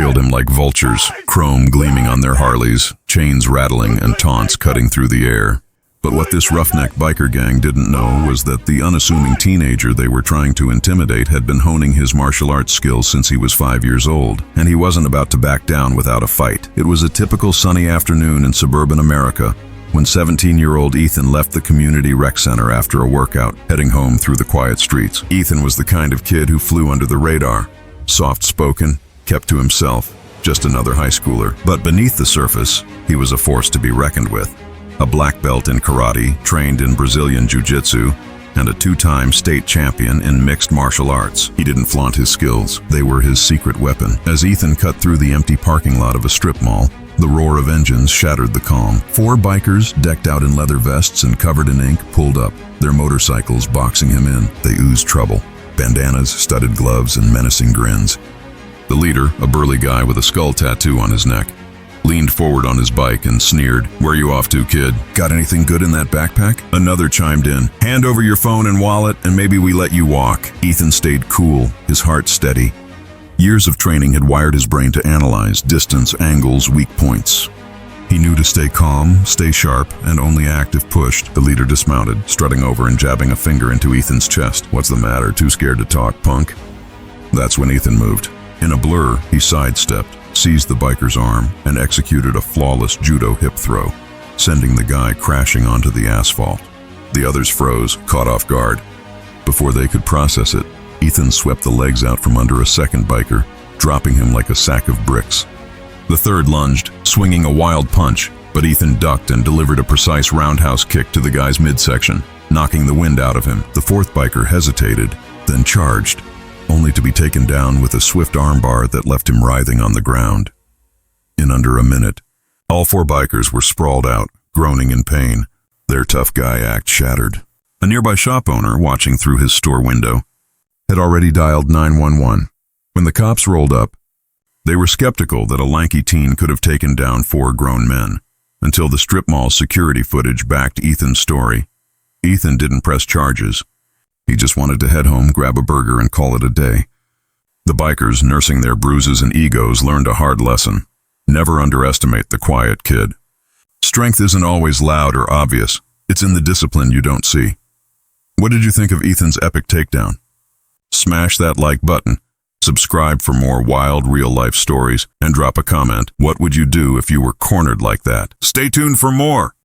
trailed him like vultures, chrome gleaming on their Harleys, chains rattling and taunts cutting through the air. But what this roughneck biker gang didn't know was that the unassuming teenager they were trying to intimidate had been honing his martial arts skills since he was 5 years old, and he wasn't about to back down without a fight. It was a typical sunny afternoon in suburban America when 17-year-old Ethan left the community rec center after a workout, heading home through the quiet streets. Ethan was the kind of kid who flew under the radar, soft-spoken, kept to himself, just another high schooler. But beneath the surface, he was a force to be reckoned with. A black belt in karate, trained in Brazilian jiu-jitsu, and a 2-time state champion in mixed martial arts. He didn't flaunt his skills. They were his secret weapon. As Ethan cut through the empty parking lot of a strip mall, the roar of engines shattered the calm. 4 bikers, decked out in leather vests and covered in ink, pulled up, their motorcycles boxing him in. They oozed trouble. Bandanas, studded gloves, and menacing grins. The leader, a burly guy with a skull tattoo on his neck, leaned forward on his bike and sneered, "Where you off to, kid? Got anything good in that backpack?" Another chimed in, "Hand over your phone and wallet, and maybe we let you walk." Ethan stayed cool, his heart steady. Years of training had wired his brain to analyze distance, angles, weak points. He knew to stay calm, stay sharp, and only act if pushed. The leader dismounted, strutting over and jabbing a finger into Ethan's chest. "What's the matter? Too scared to talk, punk?" That's when Ethan moved. In a blur, he sidestepped, seized the biker's arm, and executed a flawless judo hip throw, sending the guy crashing onto the asphalt. The others froze, caught off guard. Before they could process it, Ethan swept the legs out from under a second biker, dropping him like a sack of bricks. The third lunged, swinging a wild punch, but Ethan ducked and delivered a precise roundhouse kick to the guy's midsection, knocking the wind out of him. The fourth biker hesitated, then charged, only to be taken down with a swift armbar that left him writhing on the ground. In under a minute, all 4 bikers were sprawled out, groaning in pain, their tough guy act shattered. A nearby shop owner, watching through his store window, had already dialed 911. When the cops rolled up, they were skeptical that a lanky teen could have taken down 4 grown men, until the strip mall security footage backed Ethan's story. Ethan didn't press charges. He just wanted to head home, grab a burger, and call it a day. The bikers, nursing their bruises and egos, learned a hard lesson. Never underestimate the quiet kid. Strength isn't always loud or obvious. It's in the discipline you don't see. What did you think of Ethan's epic takedown? Smash that like button, subscribe for more wild, real-life stories, and drop a comment. What would you do if you were cornered like that? Stay tuned for more!